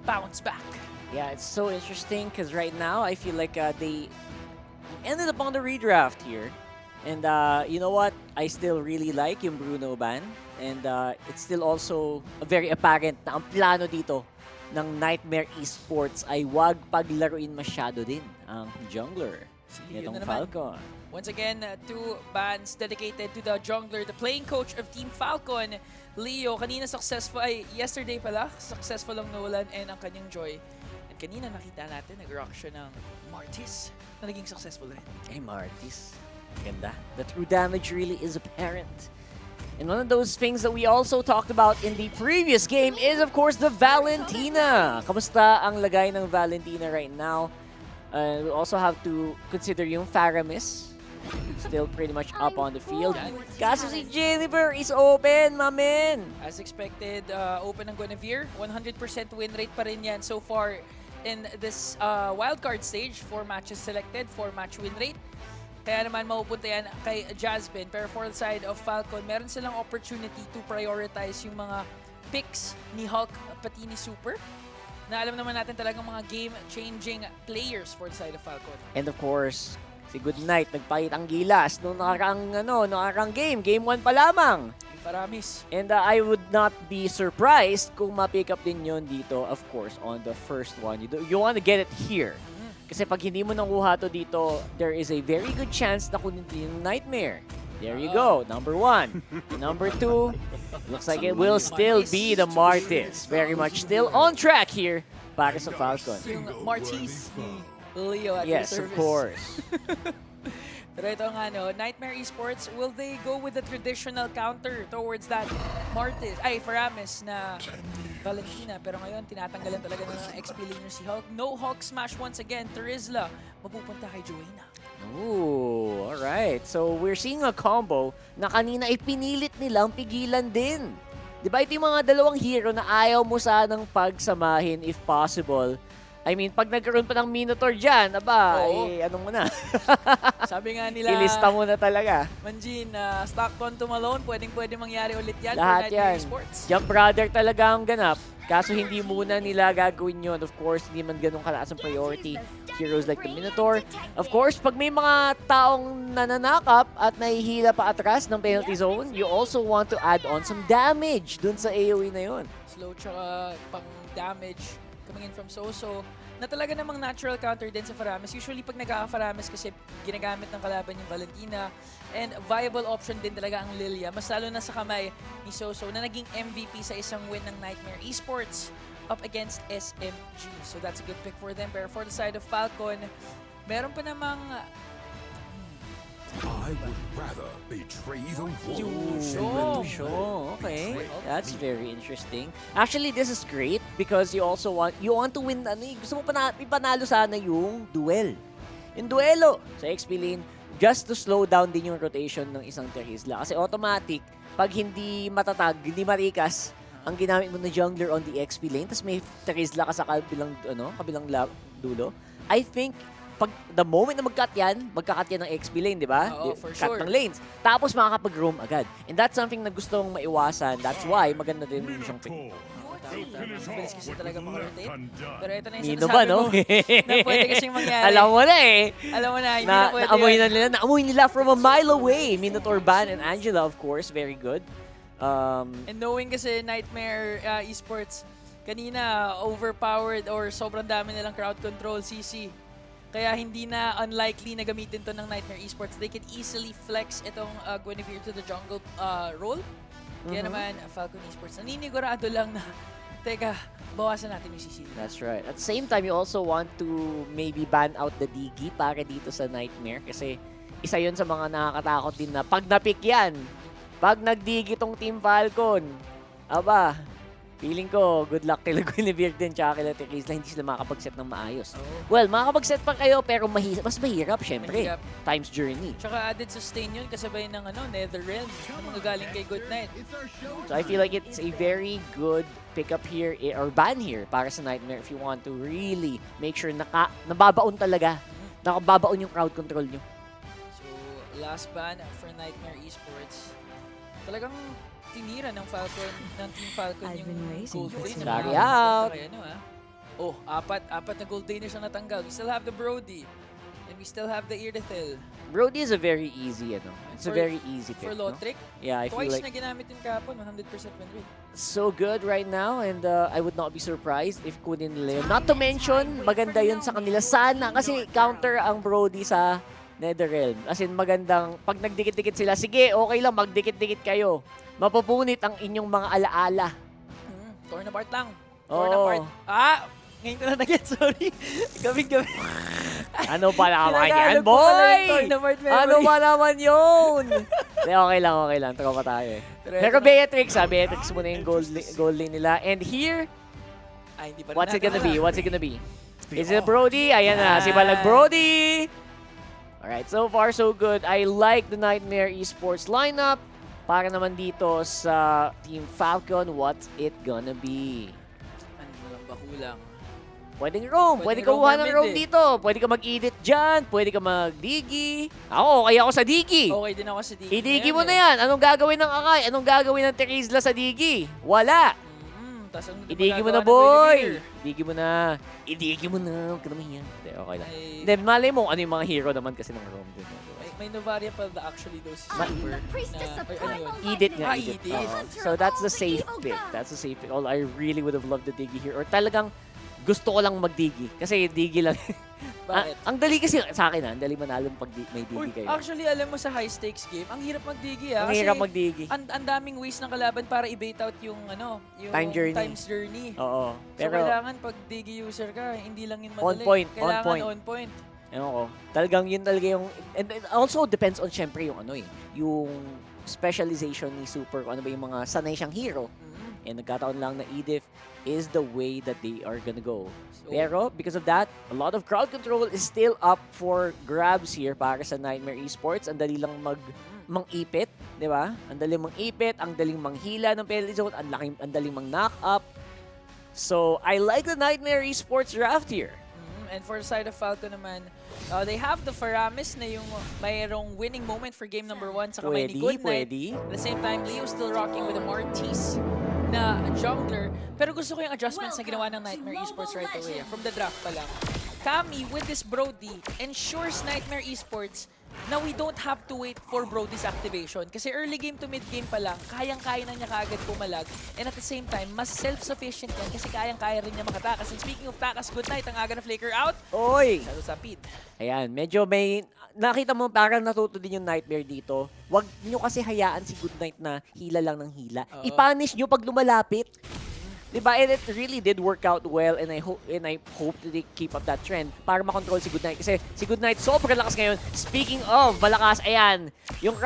bounce back. Yeah, it's so interesting because right now I feel like they ended up on the redraft here. And you know what? I still really like yung Bruno ban. And it's still also very apparent na ang plano dito ng Nightmare Esports ay wag paglaruin masyado din ang jungler Yun nitong na naman. Falcon. Once again, two bans dedicated to the jungler, the playing coach of Team Falcon, Leo. Kanina successful, yesterday pala, successful ang Nolan and ang kanyang Joy. And kanina nakita natin, nag-rock siya ng Martis na naging successful rin. Hey, Martis. Ganda. The true damage really is apparent. And one of those things that we also talked about in the previous game is, of course, the Valentina. Kamusta ang lagay ng Valentina right now? We also have to consider yung Faramis. Still pretty much up on the field. Kaso si Jennifer is open, mamen. As expected, open ang Guinevere. 100% win rate pa rin yan so far in this wildcard stage. 4 matches selected, 4 match win rate. Kaya naman mapupunta yan kay Jasmine. Pero for the side of Falcon, meron silang opportunity to prioritize yung mga picks ni Hulk pati ni Super. Na alam naman natin talagang mga game-changing players for the side of Falcon. And of course, si Goodnight nagpahit ang gilas noong nakaraang game. Game 1 pa lamang. Paramis. And I would not be surprised kung ma-pick up din yun dito, of course, on the first one. You want to get it here. Kasi pag hindi mo nakuha to dito, there is a very good chance na kunin yung Nightmare. There you go, number 1. Number 2, looks like it will still be the Martis. Very much still on track here para sa Falcon. Yung Martis ni Leo at Yes, the of service. course. Pero ito nga, Nightmare Esports, will they go with the traditional counter towards that Martis, Faramis na Valentina? Pero ngayon, tinatanggalan talaga ng XP laner si Hulk. No Hulk smash once again. Terizla, mapupunta kay Joanna. Ooh, alright. So, we're seeing a combo na kanina ipinilit nilang pigilan din. Di ba ito yung mga dalawang hero na ayaw mo sanang pagsamahin if possible? I mean, pag nagkaroon pa ng Minotaur dyan, aba, ano mo na? Sabi nga nila, Ilista mo na talaga. Manjin, Stockton to Malone, pwedeng-pwede mangyari ulit yan Lahat for Nightmare yan. Esports. Jump Brother talaga ang ganap. Kaso hindi muna nila gagawin yun. Of course, hindi man ganun kalakas ang priority. Heroes like the Minotaur. Of course, pag may mga taong nananakap at nahihila pa atras ng penalty zone, you also want to add on some damage dun sa AoE na yun. Slow tsaka pang damage coming in from Soso na talaga namang natural counter din sa Faramis. Usually pag nagkaka-Faramis kasi ginagamit ng kalaban yung Valentina and viable option din talaga ang Lilia. Mas lalo na sa kamay ni Soso na naging MVP sa isang win ng Nightmare Esports up against SMG. So that's a good pick for them. Pero for the side of Falcon, meron pa namang I would rather betray the Sure, okay. That's very interesting. Actually, this is great because you want to win, gusto mo ipanalo sana yung duel. Yung duelo sa XP lane just to slow down din yung rotation ng isang Terizla. Kasi automatic, pag hindi matatag, hindi marikas, ang ginamit mo na jungler on the XP lane, tapos may Terizla ka sa kabilang dulo, I think pag the moment na magkat yan ng XP lane, di ba? Oo, for Cut sure. ng lanes. Tapos makakapag-roam agad. And that's something na gustong maiwasan. That's why maganda din yung siyang pick. bilis kasi talaga makarotate. Pero ito na yung Nino sinasabi ba, no? mo na pwede kasing mangyari. Alam mo na eh. Alam mo na, hindi na pwede Naamoy nila from a mile away. Minotaur Ban and Angela, of course, very good. And knowing kasi Nightmare Esports, kanina overpowered or sobrang dami nilang crowd control, CC. Kaya hindi na unlikely na gamitin to ng Nightmare Esports. They can easily flex itong Guinevere to the jungle role. Kaya naman, Falcon Esports, naninigurado lang na, teka, bawasan natin yung CC. That's right. At the same time, you also want to maybe ban out the Digi para dito sa Nightmare. Kasi isa yun sa mga nakakatakot din na pag napick yan, pag nagdigi tong Team Falcon, aba, feeling ko, good luck kay Guinevere din tsaka kay Terizla, hindi sila makakapag-set ng maayos. Well, makakapag-set pa kayo pero mas mahirap, syempre. Mahirap. Times journey. Tsaka added sustain yun kasabay ng Netherrealm na mga galing kay Goodnight. So I feel like it's a very good pickup here or ban here para sa Nightmare if you want to really make sure nababaon talaga. Nakababaon yung crowd control nyo. So, last ban for Nightmare Esports. Talagang tinira ng Team Falcon yung gold lane. Carry out. Kaya, Oh, apat na gold lanes ang natanggal. We still have the Brody. And we still have the Irithel. Brody is a very easy, it's a For- very easy pick, For no? Lotric, Yeah, I feel twice like na ginamit yung kapon, 100% win rate. so good right now, and I would not be surprised if kunin nila yun. Not to mention, maganda yun sa kanila. Sana, kasi counter ang Brody sa Netherrealm. As in, magandang, pag nagdikit-dikit sila, sige, okay lang, magdikit-dikit kayo. Mapupunit ang inyong mga alaala. Torn apart lang. Oo. Torn apart. Ngayon ko na nag-get, sorry. Gabing-gabi. Ano pa naman yan, Tinagalog ko pala yung boy? torn apart memory. Ano ba naman yun? okay lang. Tropa tayo eh. Pero Beatrix, Beatrix muna yung gold lane nila. And here, Hindi pa rin what's it gonna be? natin What's it gonna be? Is it Brody? Ayan na, si Balag Brody! Alright, so far so good. I like the Nightmare Esports lineup. Para naman dito sa Team Falcon, what's it gonna be? Ano lang ba kulang? Pwedeng roam. Pwede ka roam kuha or ng mid roam eh. dito. Pwede ka mag-edit dyan. Pwede ka mag-digi. Ako, okay ako sa digi. Okay din ako sa Digi. I-digi mo na yan. Anong gagawin ng Akay? Anong gagawin ng Terizla sa digi? Wala. Idigi mo na, boy. Idigi mo na. Idigi mo na. Huwag ka naman yan. Hindi, okay lang. Hindi, malay mo ano yung mga hero naman kasi ng roam din. May Novaria pa actually those Ma- super Edit nga, Edit. So that's the safe pick. That's the safe pick. All I really would have loved the digi here. Or talagang gusto ko lang magdigi. Kasi digi lang. Bakit? Ang dali kasi sa akin ang dali manalo pag may digi Uy, kayo. actually, alam mo sa high stakes game, ang hirap magdigi Ang kasi hirap magdigi. ang daming ways ng kalaban para i-bait out yung yung times journey. Oo. So Pero kailangan pag digi user ka, hindi lang yun On madali. point, on Kailangan point. on point. ewan ko, talagang yun talaga yung, and it also depends on syempre yung yung specialization ni Super, kung ano ba yung mga sanay siyang hero. And nagkataon lang na Edith is the way that they are gonna go. So, Pero because of that, a lot of crowd control is still up for grabs here para sa Nightmare Esports. Ang dali lang mang-ipit, di ba? Ang daling mang-ipit, ang daling manghila ng penalty zone, ang daling mang-knock up. So, I like the Nightmare Esports draft here. and for the side of Falcon naman, they have the Faramis na yung mayroong winning moment for game number 1 sa kamay ni Goodnight. At the same time, Leo still rocking with a Mortis na jungler. Pero gusto ko yung adjustments na ginawa ng Nightmare Esports right away. From the draft pa lang. Kami with this Brody ensures Nightmare Esports na we don't have to wait for Brody's activation. Kasi early game to mid game pa lang, kayang-kaya na niya kaagad pumalag. And at the same time, mas self-sufficient yan kasi kayang-kaya rin niya makatakas. And speaking of takas, Goodnight, ang aga na flicker out. Oy! Lalo sa pit. Ayan, medyo may... Nakita mo, parang natuto din yung Nightmare dito. Huwag nyo kasi hayaan si Goodnight na hila lang ng hila. I-punish nyo pag lumalapit. Diba? And it really did work out well, and I hope that they keep up that trend para makontrol si Goodnight. Kasi si Goodnight sobrang lakas ngayon. Speaking of malakas, ayan, yung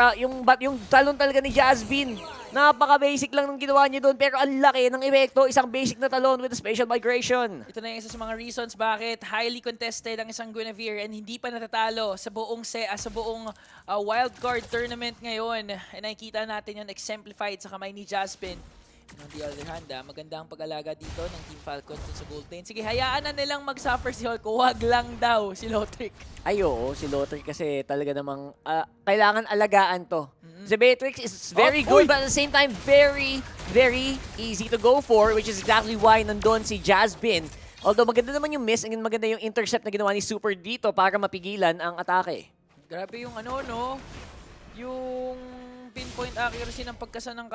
talon talaga ni Jasmine. Napaka-basic lang ng ginawa niya doon, pero ang laki ng epekto. Isang basic na talon with a special migration. Ito na yung isa sa mga reasons bakit highly contested ang isang Guinevere and hindi pa natatalo sa buong wildcard tournament ngayon. And nakikita natin yun exemplified sa kamay ni Jasmine. And on the other hand, maganda ang pag-alaga dito ng Team Falcon sa gold lane. Sige, hayaan na nilang mag-suffer si Hulk. Huwag lang daw si Lotric. Ay, oo, si Lotric kasi talaga namang kailangan alagaan to. Si Beatrix is very good, but at the same time, very, very easy to go for, which is exactly why nandun si Jasmine. Although maganda naman yung miss, and maganda yung intercept na ginawa ni Super dito para mapigilan ang atake. Grabe yung yung pinpoint accuracy ng pagkasa ng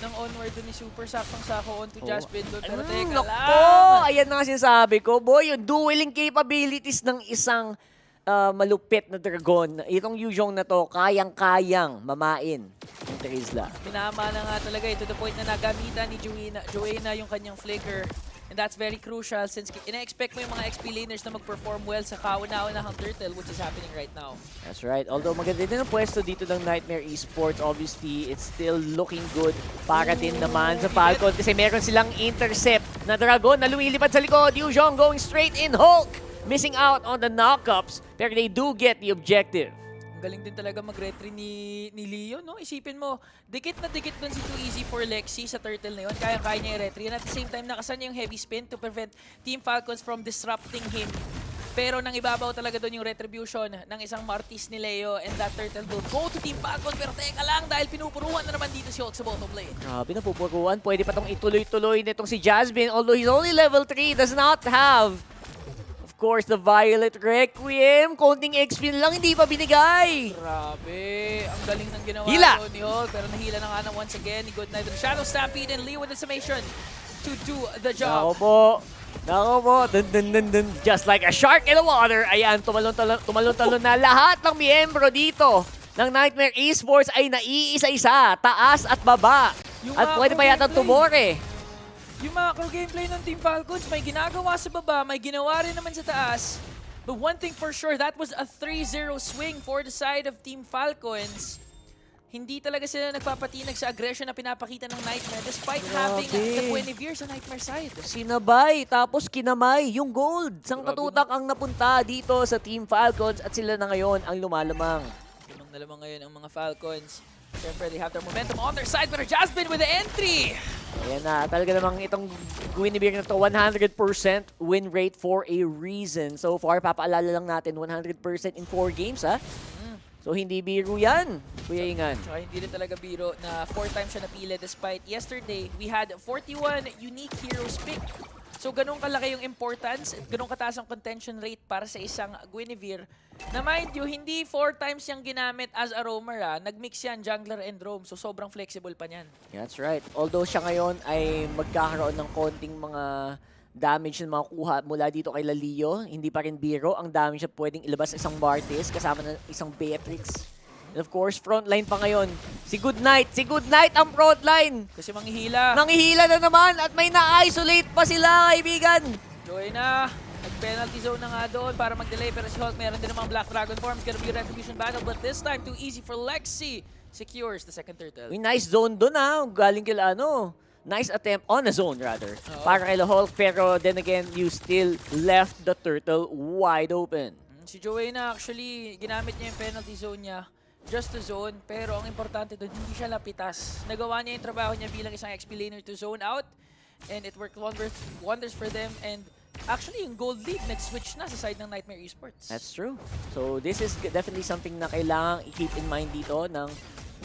ng onward doon ni Super, saktong-sako onto Jasmine doon. Pero teka lang! Ayan na nga sinasabi ko. Boy, yung dueling capabilities ng isang malupit na dragon. Itong Yuzhong na to, kayang-kayang mamain ng Terizla. Minama na nga talaga to the point na nagamitan ni Joanna yung kanyang flicker. And that's very crucial since ina-expect mo yung mga XP laners na mag-perform well sa kauna-unahang turtle, which is happening right now. That's right. Although maganda din ang pwesto dito ng Nightmare Esports, obviously, it's still looking good para din naman sa Falcon kasi meron silang intercept na dragon na lumilipad sa likod. Yuzhong going straight in. Hulk missing out on the knockups, pero they do get the objective. Galing din talaga mag-retry ni Leo, no? Isipin mo, dikit na dikit dun si Too Easy for Lexi sa turtle na yun. Kaya-kaya niya i-retry. And at the same time, nakasan niya yung heavy spin to prevent Team Falcons from disrupting him Pero nang ibabaw talaga doon yung retribution ng isang Martis ni Leo, and that turtle will go to Team Falcon. Pero teka lang, dahil pinupuruan na naman dito si Hulk sa bottom lane. Grabe, napupuruan. Pwede pa tong ituloy-tuloy nitong si Jasmine. Although he's only level 3, does not have, of course, the Violet Requiem. Konting XP lang, hindi pa binigay. Grabe, ang galing ng ginawa Hila! doon ni Hulk. Pero nahila na nga na once again ni Goodnight. Shadow Stampede and Leo with the summation to do the job. Nako po. Nako po. Dun, dun, dun, dun. Just like a shark in the water. Ayan, tumalon-talon na lahat ng miyembro dito ng Nightmare Esports ay naiisa-isa. Taas at baba. Yung At pwede pa yata tumore. Yung macro gameplay ng Team Falcons, may ginagawa sa baba, may ginawa rin naman sa taas. But one thing for sure, that was a 3-0 swing for the side of Team Falcons. Hindi talaga sila nagpapatinag sa aggression na pinapakita ng Nightmare despite having the Guinevere sa Nightmare side. Sinabay, tapos kinamay yung gold. Sang katutak ang napunta dito sa Team Falcons at sila na ngayon ang lumalamang. Lamang na lamang ngayon ang mga Falcons. Siyempre, they have their momentum on their side, pero Jasmine with the entry! Ayan na, talaga namang itong Guinevere na to, 100% win rate for a reason. So far, papaalala lang natin, 100% in 4 games, ha? So hindi biro yan, Kuya Ingan. Tsaka hindi rin talaga biro na 4 times siya napili despite yesterday, we had 41 unique heroes pick. So ganun kalaki yung importance, ganun kataas ang contention rate para sa isang Guinevere. Na mind you, hindi 4 times yung ginamit as a roamer, nagmix yan jungler and roam, so sobrang flexible pa niyan. That's right. Although siya ngayon ay magkakaroon ng konting mga damage na makukuha mula dito kay Lalio, hindi pa rin biro. Ang damage na pwedeng ilabas sa isang Bartis kasama ng isang Beatrix. And of course, frontline pa ngayon. Si Goodnight ang frontline! Kasi manghihila. Nangihila na naman at may na-isolate pa sila, kaibigan! Joy na. Nag-penalty zone na nga doon para mag-delay, pero si Hulk meron din namang Black Dragon form. It's gonna be a retribution battle, but this time too easy for Lexi. Secures the second turtle. May nice zone doon galing kila nice attempt on a zone rather. Para kay Hulk, pero then again, you still left the turtle wide open. Si Joanna actually, ginamit niya yung penalty zone niya just to zone, pero ang importante doon, hindi siya lapitas. Nagawa niya yung trabaho niya bilang isang XP laner to zone out, and it worked wonders for them, and actually yung gold lead nag-switch na sa side ng Nightmare Esports. That's true. So this is definitely something na kailangang i-keep in mind dito ng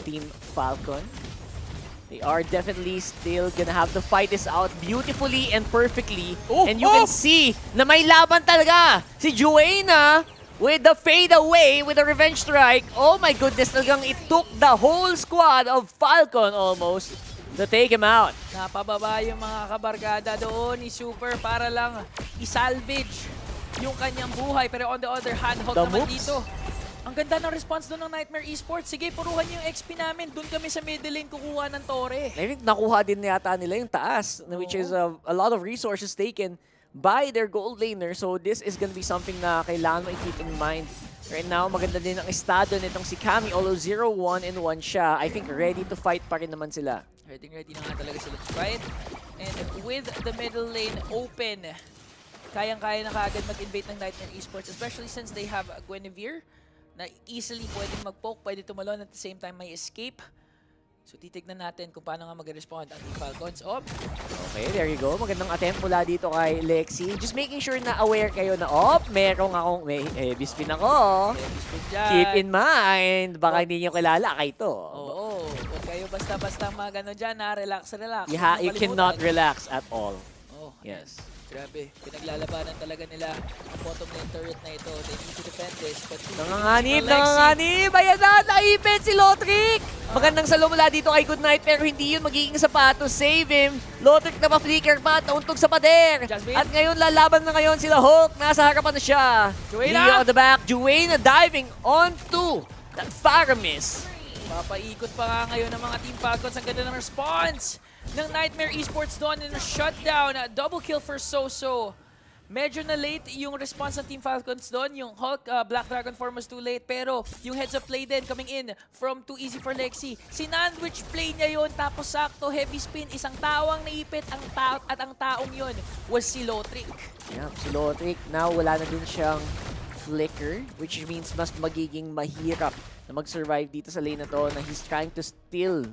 Team Falcon. They are definitely still gonna have to fight this out beautifully and perfectly. And you can see na may laban talaga si Joanna with the fade away with the revenge strike. Oh my goodness, talagang it took the whole squad of Falcon almost to take him out. Napababa yung mga kabargada doon ni Super para lang isalvage yung kanyang buhay. Pero on the other hand, Hulk naman dito. Ang ganda ng response doon ng Nightmare Esports. Sige, puruhan niyo yung XP namin. Doon kami sa middle lane kukuha ng Torre. I think nakuha din yata nila yung taas, which is a lot of resources taken by their gold laner. So this is gonna be something na kailangan mo i-keep in mind. Right now, maganda din ang estado nitong si Kami. Although 0-1 and 1 siya, I think ready to fight pa rin naman sila. Ready na nga talaga sila to fight. And with the middle lane open, kayang-kaya na kaagad mag-invade ng Nightmare Esports, especially since they have a Guinevere na easily pwedeng mag-poke, pwede tumalon at the same time may escape. So titignan natin kung paano nga mag-respond ang Team Falcons. Okay, there you go. Magandang attempt mula dito kay Lexi. Just making sure na aware kayo na, may heavy spin ako. Keep in mind, baka hindi nyo kilala kay to. Oo, huwag kayo basta-basta magano dyan, relax. You cannot relax at all. Oh, yes. Grabe, pinaglalabanan talaga nila ang bottom lane turret na ito. They need to defend this, but Nanganganib! Ayan na, naipit si Lotric! Magandang salo mula dito kay Goodnight, pero hindi yun magiging sapatos. Save him! Lotric na ma-flicker pa, nauntog sa pader! Jasmine. At ngayon, lalaban na ngayon sila Hulk. Nasa harapan na siya. Joanna! Leo on the back. Joanna diving onto that Faramis. papaikot pa nga ngayon ng mga Team Falcons. Ang ganda ng response ng Nightmare Esports doon in a shutdown. Double kill for Soso. Medyo na late yung response ng Team Falcons doon. Yung Hulk, Black Dragon form was too late. Pero yung heads up play din coming in from Too Easy for Lexi. Sinandwich play niya yon, tapos sakto heavy spin. Isang tawang naipit at ang taong yon was si Lotric. Yeah, si Lotric, now wala na din siyang flicker, which means mas magiging mahirap na mag-survive dito sa lane na to, na he's trying to steal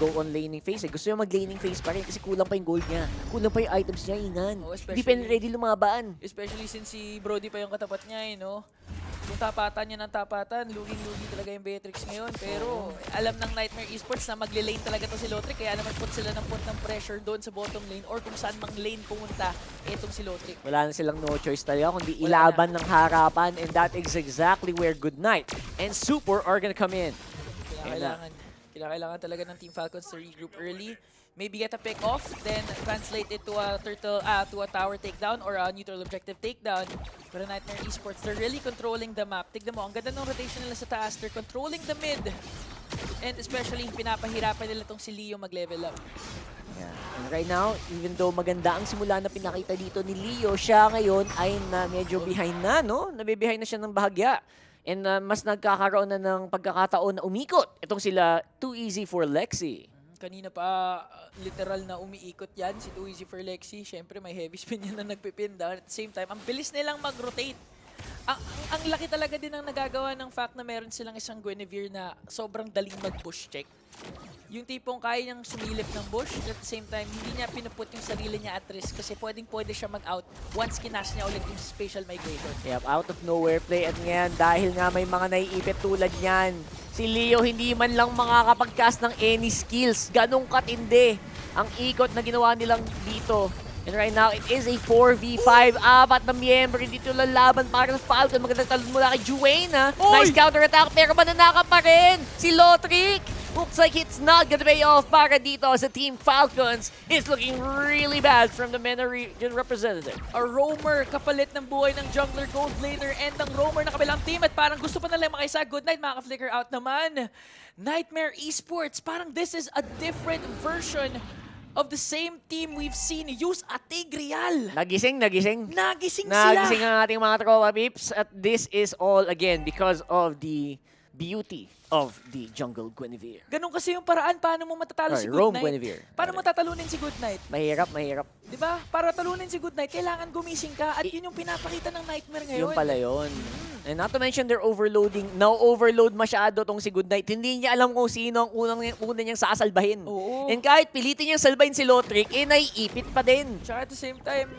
go on laning phase. Gusto niya mag-laning phase pa rin kasi kulang pa yung gold niya. Kulang pa yung items niya, Ingan. Oh, Hindi pa ready lumaban. Especially since si Brody pa yung katapat niya, no? Kung tapatan niya ng tapatan, luging-lugi talaga yung Beatrix ngayon. Pero alam ng Nightmare Esports na magle-lane talaga to si Lotric. Kaya naman put sila ng pressure doon sa bottom lane or kung saan mang lane pumunta itong si Lotric. Wala na silang no choice talaga kundi Wala ilaban ng harapan, and that is exactly where Good Night and Super are gonna come in. Kailangan talaga ng Team Falcons to regroup early. Maybe get a pick off, then translate it to a tower takedown or a neutral objective takedown. Pero Nightmare Esports, they're really controlling the map. Tignan mo, ang ganda ng rotation nila sa taas. They're controlling the mid. And especially, pinapahirapan nila tong si Leo mag-level up. Yeah. And right now, even though maganda ang simula na pinakita dito ni Leo, siya ngayon ay medyo behind na, no? Nabibehind na siya ng bahagya. And mas nagkakaroon na ng pagkakataon na umikot. Itong sila, Too Easy for Lexi. Kanina pa, literal na umiikot yan, si Too Easy for Lexi. Siyempre, may heavy spin yan na nagpipin down. At the same time, ang bilis nilang mag-rotate. Ang laki talaga din ang nagagawa ng fact na meron silang isang Guinevere na sobrang daling mag-bush check. Yung tipong kaya niyang sumilip ng bush, at the same time, hindi niya pinuput yung sarili niya at risk kasi pwede siya mag-out once kinash niya ulit yung spatial migrator. Yep, out of nowhere play. At ngayon, dahil nga may mga naiipit tulad niyan, si Leo hindi man lang makakapag-cast ng any skills. Ganong katindi ang ikot na ginawa nilang dito. And right now, it is a 4v5. Apat na miyembro dito lalaban para sa Falcon. Magandang talon mula kay Juena. Nice counter-attack pero mananaka pa rin si Lotric. Looks like it's not gonna pay off para dito sa Team Falcons. It's looking really bad from the MENA region representative. A roamer kapalit ng buhay ng jungler gold laner and ang roamer na kabilang team at parang gusto pa nila makisa. Good night, makaka-flicker out naman. Nightmare Esports, parang this is a different version of the same team we've seen use at Tigreal. Nagising Nagising sila. ang ating mga tropa peeps. At this is all, again, because of the beauty of the jungle Guinevere. Ganun kasi yung paraan paano mo matatalo si Rome Good Night. Guinevere. Paano mo tatalunin si Good Night? Mahirap. Di ba? Para talunin si Good Night, kailangan gumising ka at yun yung pinapakita ng Nightmare ngayon. Yung pala yun. And not to mention, they're overloading. Now-overload masyado tong si Good Night. Hindi niya alam kung sino ang una niyang sasalbahin. Oo. And kahit pilitin niyang salbahin si Lotric, naiipit pa din. Tsaka at the same time,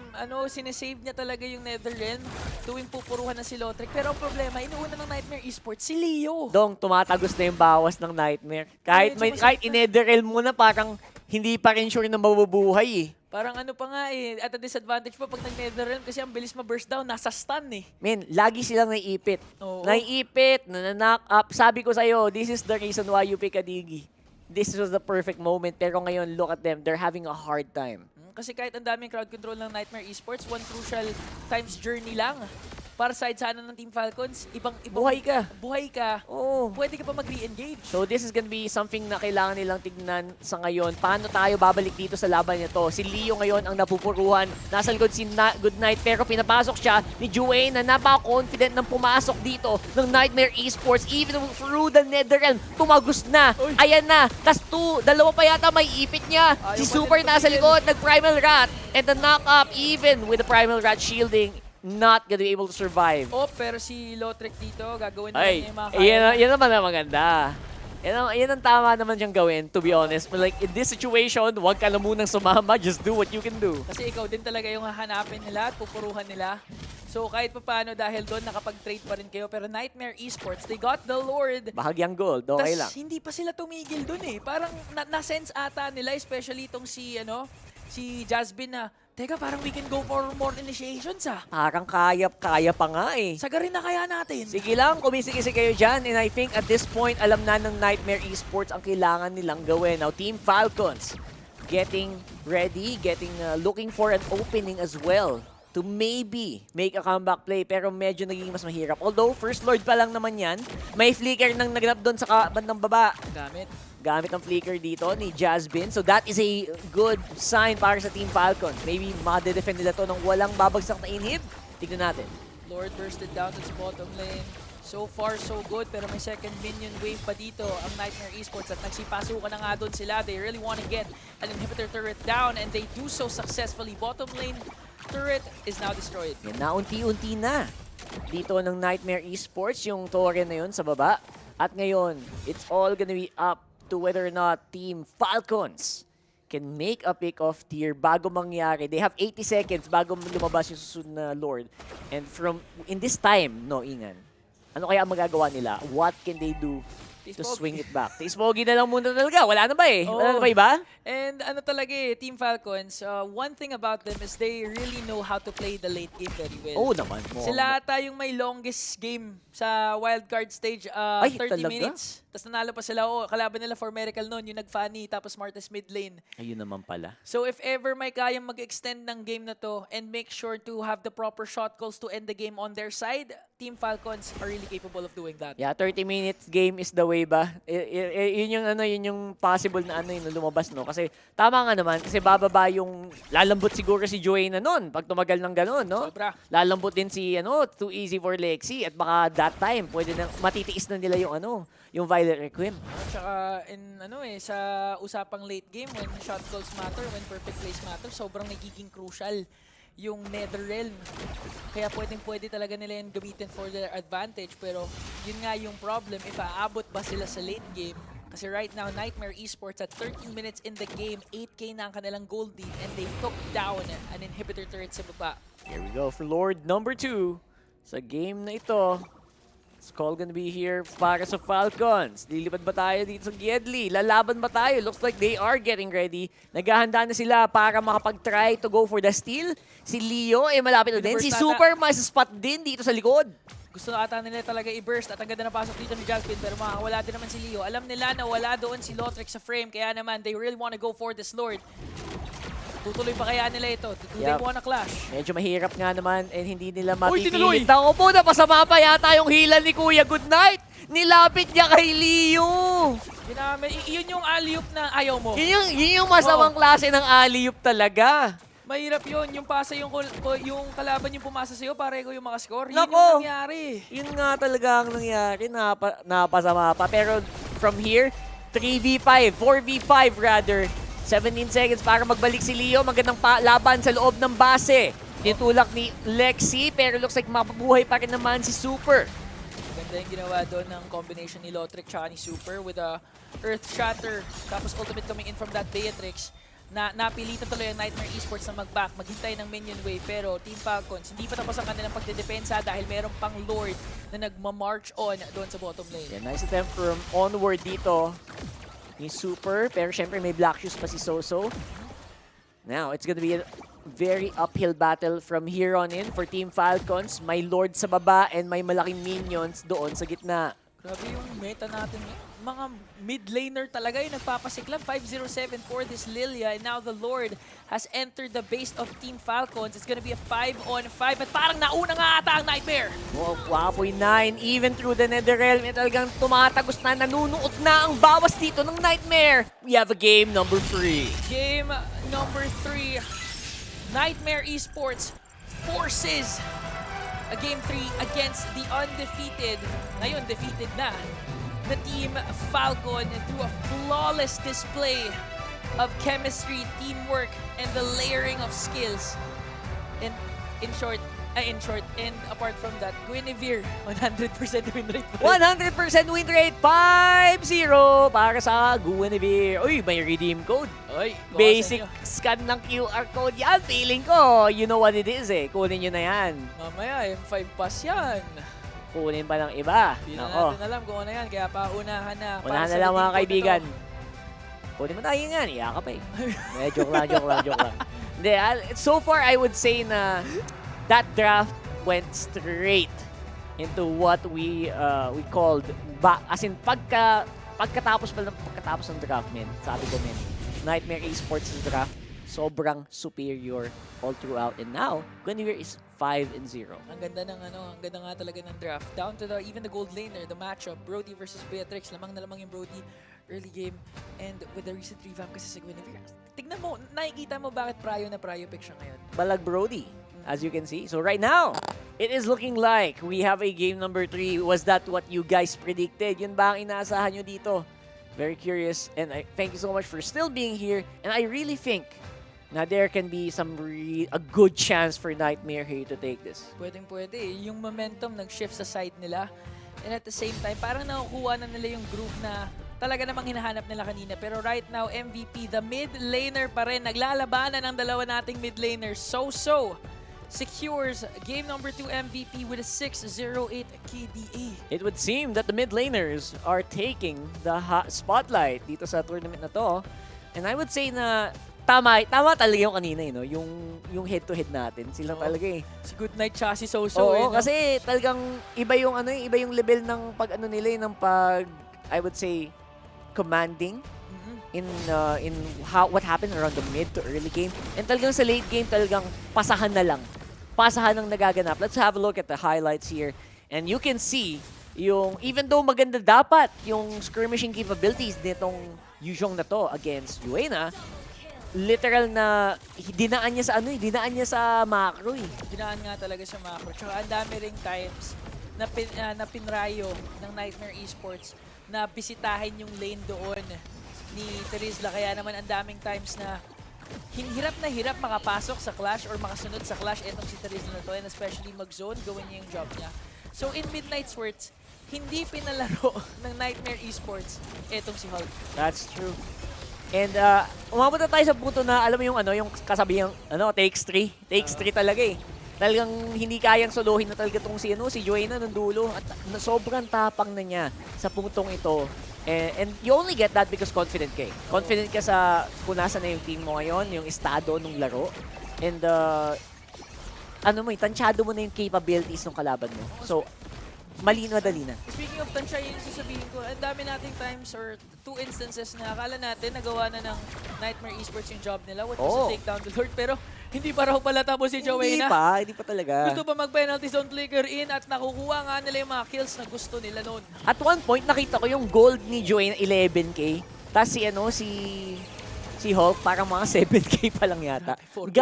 sinesave niya talaga yung Netherrealm tuwing pupuruhan na si Lotric. Pero ang problema, inuuna ng Nightmare Esports, si Leo. Dong, tumatagos na yung bawas ng Nightmare. Kahit in-Netherrealm mo na, parang hindi pa rin sure na mabubuhay eh. Parang pa nga at a disadvantage pa pag nag-Netherrealm kasi ang bilis ma-burst down, nasa stun eh. Men, lagi silang naiipit. Oo. Naiipit, knock up. Sabi ko sa'yo, this is the reason why you pick a Digi. This was the perfect moment. Pero ngayon, look at them. They're having a hard time. Kasi kahit ang daming crowd control ng Nightmare Esports, one crucial times journey lang. Para side sana ng Team Falcons, ibang buhay ka. Oo. Pwede ka pa mag-re-engage. So this is gonna be something na kailangan nilang tignan sa ngayon. Paano tayo babalik dito sa laban nito? Si Leo ngayon ang napupuruhan. Nasa likod si Good Night pero pinapasok siya ni Juane na napaka-confident ng pumasok dito ng Nightmare Esports. Even through the Netherrealm, tumagos na. Uy. Ayan na. Tas dalawa pa yata may ipit niya. Ayaw Si pa Super nila nasa tumigil. likod, nag-Primal Rat. And the knock-up, even with the Primal Rat shielding, not gonna be able to survive. Pero si Lotric dito, gagawin na Ay, niya yung mga kaya. yan naman ang maganda. Yan ang tama naman siyang gawin, to be honest. But like, in this situation, huwag ka na munang sumama. Just do what you can do. Kasi ikaw din talaga yung hahanapin nila at pupuruhan nila. So kahit pa paano dahil doon, nakapag-trade pa rin kayo. Pero Nightmare Esports, they got the Lord. Bahagyang gold, okay lang. Tas hindi pa sila tumigil doon eh. Parang na-sense ata nila, especially itong si Jasmine na, teka, parang we can go for more initiations ah. Parang kaya pa nga eh. Sagarin na kaya natin. Sige lang, kumisig-isig kayo dyan. And I think at this point, alam na ng Nightmare Esports ang kailangan nilang gawin. Now, Team Falcons getting ready, looking for an opening as well to maybe make a comeback play. Pero medyo naging mas mahirap. Although, First Lord pa lang naman yan. May flicker nang naganap doon sa bandang baba. Gamit ang flicker dito ni Jasmine. So that is a good sign para sa Team Falcons. Maybe ma-defend nila to nang walang babagsak na inhib. Tignan natin. Lord bursted down to the bottom lane. So far, so good. Pero may second minion wave pa dito ang Nightmare Esports at nagsipasukan na nga doon sila. They really want to get an inhibitor turret down and they do so successfully. Bottom lane turret is now destroyed. Yan na, unti-unti na. Dito ng Nightmare Esports, yung torre na yun sa baba. At ngayon, it's all gonna be up to whether or not Team Falcons can make a pick-off tier bago mangyari. They have 80 seconds bago lumabas yung susunod na Lord. And in this time, no, Ingan, ano kaya ang magagawa nila? What can they do to swing it back? Tiispogi na lang muna talaga. Wala na ba eh? Wala na ba iba? And ano talaga Team Falcons, one thing about them is they really know how to play the late game very well. Oo naman. Sila ata yung may longest game sa wildcard stage, Ay, 30 talaga? minutes. Tapos nanalo pa sila, kalaban nila for Miracle noon, yung nag-funny, tapos smartest mid lane. Ayun naman pala. So if ever may kayang mag-extend ng game na to and make sure to have the proper shot calls to end the game on their side, Team Falcons are really capable of doing that. Yeah, 30 minutes game is the way ba? Yun yung possible na yung lumabas, no? Kasi tama nga naman, kasi bababa yung lalambot siguro si Joanna nun pag tumagal ng ganun, no? Sobra. Lalambot din si too easy for Lexi at baka that time pwede na matitiis na nila yung Violet Requiem. Tsaka sa usapang late game, when shot calls matter, when perfect plays matter, sobrang nagiging crucial yung Nether Realm. Kaya pwede talaga nila yan gamitin for their advantage. Pero yun nga yung problem, if aabot ba sila sa late game. Kasi right now, Nightmare Esports at 13 minutes in the game, 8k na ang kanilang gold lead, and they took down an inhibitor turret sa baba. Here we go for Lord number 2 sa game na ito. It's call gonna be here para sa Falcons. Lilipad ba tayo dito sa Giedli? Lalaban ba tayo? Looks like they are getting ready. Naghahanda na sila para makapag-try to go for the steal. Si Leo, malapit na din. Si Super, may spot din dito sa likod. Gusto ata nila talaga i-burst at ang ganda na pasok dito ni Jalpin, pero makakawala din naman si Leo. Alam nila na wala doon si Lothric sa frame, kaya naman they really wanna go for this Lord. Tutuloy pa kaya nila ito? Do they wanna clash? Medyo mahirap nga naman and hindi nila Uy, matipilit. Ako po, napasama pa yata yung hila ni Kuya Goodnight. Nilapit niya kay Leo. Yun yung alley-oop na ayaw mo. Yun yung masamang klase ng alley-oop talaga. Mahirap yun. Yung pasa yung kalaban yung pumasa sa'yo, pareho yung makascore. Yun Nako, yung nangyari. Yun nga talaga ang nangyari. Napasama pa. Pero from here, 3v5, 4v5 rather. 17 seconds para magbalik si Leo. Magandang laban sa loob ng base. Tinutulak ni Lexi, pero looks like mapabuhay pa rin naman si Super. Ganda yung ginawa doon ng combination ni Lothric tsaka ni Super with a Earth Shatter. Tapos ultimate coming in from that Beatrix. Napilitan tuloy ang Nightmare Esports na mag-back, maghintay ng minion wave. Pero Team Falcons, hindi pa tapos ang kanilang pagdedepensa dahil meron pang Lord na nagma-march on doon sa bottom lane. Yeah, nice attempt from onward dito ni Super, pero syempre may black shoes pa si Soso. Now, it's gonna be a very uphill battle from here on in for Team Falcons. May Lord sa baba and may malaking minions doon sa gitna. Grabe yung meta natin. Mga mid laner talaga yung nagpapasiklab. 507 for this Lilia, and now the Lord has entered the base of Team Falcons. It's gonna be a 5-on-5 at parang nauna nga ata ang Nightmare. Wow, 1.9 even through the Nether Realm. Talagang tumatagos na, nanunuot na ang bawas dito ng Nightmare. We have a game number 3. Game number 3. Nightmare Esports forces a game 3 against the undefeated, ngayon defeated na, the Team Falcon through a flawless display of chemistry, teamwork, and the layering of skills. And in short, and apart from that, Guinevere, 100% win rate. 100% win rate, 5-0 para sa Guinevere. Uy, may redeem code. Oy, Basic scan ng QR code yan. Feeling ko, you know what it is eh. Kunin nyo na yan. Mamaya, M5 pass yan. Kunin pa ng iba. Hindi na Nako. natin alam kung ano yan, kaya paunahan na. Unahan na lang mga kaibigan. Kunin mo tayo yan, iyakap eh. Joke lang. Hindi, so far I would say na that draft went straight into what we called as in pagkatapos ng draft, men. Sabi ko, men, Nightmare Esports draft sobrang superior all throughout, and now Guinevere is 5-0. Ang ganda nga talaga ng draft. Down to even the gold laner, the matchup, Brody versus Beatrix. Lamang na lamang yung Brody early game, and with the recent revamp kasi sa Guinevere. Tignan mo, nakikita mo bakit prayo na prayo pick siya ngayon. Balag Brody, as you can see. So right now, it is looking like we have a game number 3. Was that what you guys predicted? Yun ba ang inaasahan nyo dito? Very curious, and I thank you so much for still being here. And I really think na there can be a good chance for Nightmare here to take this. Pwede. Yung momentum nag-shift sa side nila. And at the same time, parang nakukuha na nila yung groove na talaga namang hinahanap nila kanina. Pero right now, MVP, the mid laner pa rin. Naglalabanan ang dalawa nating mid laner. So secures game number 2 MVP with a 608 KDA. It would seem that the mid laners are taking the spotlight dito sa tournament na to. And I would say na tama talaga yung kanina, no? Yung head-to-head natin. Sila talaga eh. Si Goodnight tsaka si So. Oo, kasi talagang iba yung iba yung level ng pag nila ng pag I would say commanding in what happened around the mid to early game. And talagang sa late game talagang pasahan na lang. Pasahan ang nagaganap. Let's have a look at the highlights here. And you can see yung even though maganda dapat yung skirmishing capabilities nitong Yuzhong na to against Yuena, literal na dinaan niya sa dinaan niya sa macro eh. Dinaan nga talaga sa macro. Tsaka ang dami ring times na pinrayo ng Nightmare Esports na bisitahin yung lane doon ni Terizla. Kaya naman ang daming times na hirap makapasok sa clash or makasunod sa clash etong si Terizla na to, and especially mag-zone, gawin niya yung job niya. So in Midnight Swords, hindi pinalaro ng Nightmare Esports etong si Hulk. That's true. And umabot na tayo sa punto na alam mo yung kasabihang takes 3. Takes 3 talaga eh. Talagang hindi kayang solohin na talaga tong si Yuena ng dulo at sobrang tapang na niya sa puntong ito. And you only get that because confident ka eh. Confident ka sa kung nasa na yung team mo ngayon, yung estado ng laro. And tansyado mo na yung capabilities ng kalaban mo. So, madali na. Speaking of tansya, yun sasabihin ko, ang dami nating times or 2 instances na akala natin nagawa na ng Nightmare Esports yung job nila, which was to take down the Lord. Pero hindi pa raw pala tapos si Joanna. Hindi pa talaga. Gusto pa mag-penalty zone flicker in at nakukuha nga nila yung mga kills na gusto nila noon. At one point, nakita ko yung gold ni Joanna 11k. Tapos si Hulk parang mga 7k pa lang yata. 4K.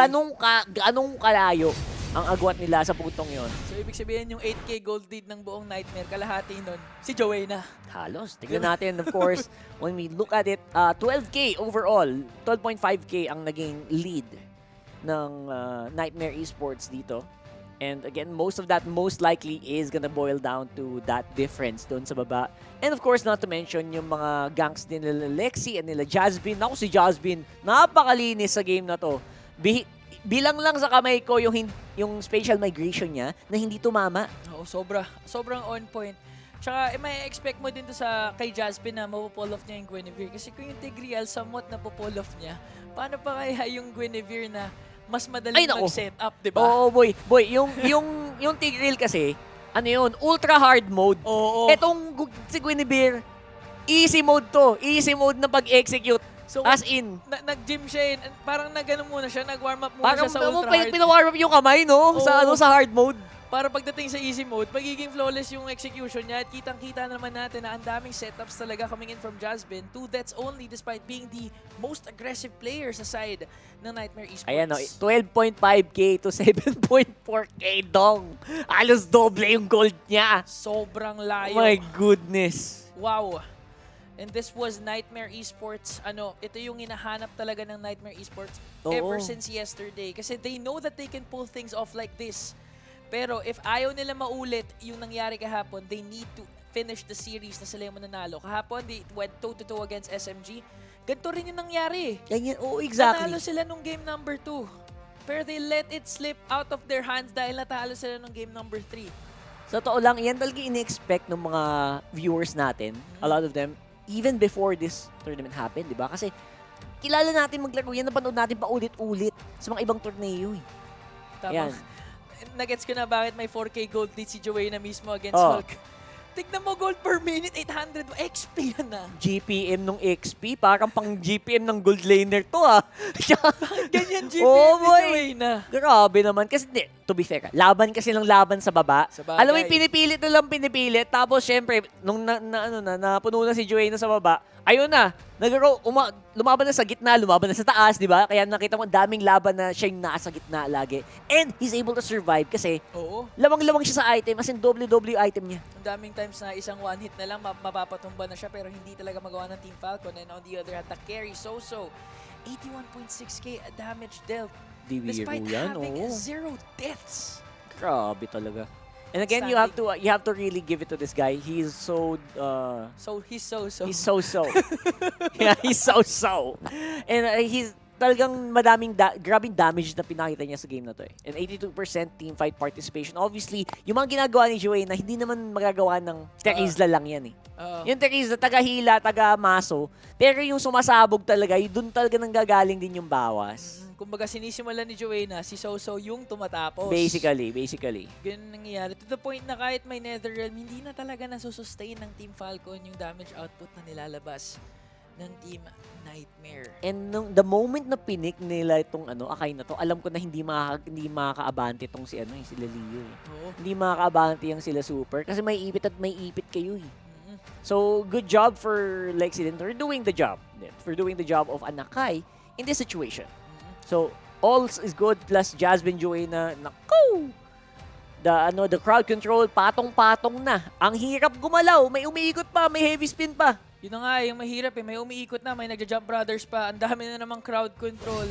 Ganong kalayo ang agwat nila sa putong yon. So ibig sabihin yung 8k gold lead ng buong Nightmare, kalahati nun, si Joanna. Halos. Tignan natin, of course, when we look at it, 12k overall, 12.5k ang naging lead ng Nightmare Esports dito. And again, most of that most likely is gonna boil down to that difference doon sa baba. And of course, not to mention yung mga ganks din nila Lexi and nila Jazbin. Naku, si Jazbin, napakalinis sa game na to. Bilang lang sa kamay ko yung spatial migration niya na hindi tumama. Oo, sobrang on point. Tsaka may expect mo din to kay Jazbin na mapupull off niya yung Guinevere. Kasi kung yung Tigreal somewhat na pupull off niya, paano pa kaya yung Guinevere na mas madaling mag-set up, di ba? Oo, boy. Yung Tigreal kasi, ultra hard mode. Oo. Etong si Guinevere, easy mode to. Easy mode na pag-execute. So, as in, nag-gym siya, parang muna siya, nag-warm up muna siya sa ultra hard. Pinawarm up yung kamay, no? Sa hard mode. Para pagdating sa easy mode, magiging flawless yung execution niya at kitang-kita naman natin na ang daming setups talaga coming in from Jazbin. 2 deaths only despite being the most aggressive player sa side ng Nightmare Esports. Ayan, 12.5k to 7.4k dong. Alos doble yung gold niya. Sobrang layo. Oh my goodness. Wow. And this was Nightmare Esports. Ito yung hinahanap talaga ng Nightmare Esports ever since yesterday. Kasi they know that they can pull things off like this. Pero if ayaw nila maulit yung nangyari kahapon, they need to finish the series na sila yung mananalo. Kahapon, they went toe-to-toe against SMG. Ganito rin yung nangyari. Exactly. Nanalo sila nung game number 2. Pero they let it slip out of their hands dahil natalo sila nung game number 3. Sa totoo lang, yan talaga in-expect ng mga viewers natin. A lot of them, even before this tournament happened, di ba? Kasi kilala natin maglaro yan, napanood natin pa ulit-ulit sa mga ibang torneo. Tama. Yan. Nagets ko na bakit may 4K gold lead si Joanna mismo against Hulk. Tignan mo, gold per minute, 800. XP yan na. GPM nung XP, parang pang GPM ng gold laner to Ganyan GPM ni Joanna. Grabe naman. Kasi, to be fair, laban kasi ng laban sa baba. Alam mo yung pinipilit. Tapos, syempre, nung napuno na si Joanna sa baba, ayun na, lumaban na sa gitna, lumaban na sa taas, di ba? Kaya nakita mo, daming laban na siya yung nasa gitna lagi. And he's able to survive kasi lamang-lamang siya sa item, as in double item niya. Ang daming times na isang one hit na lang, mapapatumba na siya, pero hindi talaga magawa ng Team Falcon. And on the other hand, the carry, So, 81.6k damage dealt. Despite having 0 deaths. Grabe talaga. And again, you have to really give it to this guy. He's so He's so. he's so. Yeah, he's so. And he's talagang grabing damage na pinakita niya sa game na to eh. And 82% team fight participation. Obviously, yung mga ginagawa ni Joey na hindi naman magagawa ng Terizla lang yan eh. Yung Terizla, taga-hila, taga-maso. Pero yung sumasabog talaga, doon talaga nang gagaling din yung bawas. Kumbaga sinisimulan ni Joanna, si So yung tumatapos. Basically. Ganun nangyayari. To the point na kahit may Netherrealm, hindi na talaga nasusustain ng Team Falcon yung damage output na nilalabas ng Team Nightmare. And the moment na pinik nila itong Akai na to, alam ko na hindi makakaabante itong si sila Leo. Hindi makakaabante yung sila Super kasi may ipit kayo eh. So, good job for FLCN for doing the job. For doing the job of Anakai in this situation. So, all is good plus Jasmine Joanna, naku! The crowd control, patong-patong na. Ang hirap gumalaw, may umiikot pa, may heavy spin pa. Yun na nga, yung mahirap eh, may umiikot na, may nagja-jump brothers pa, ang dami na namang crowd control.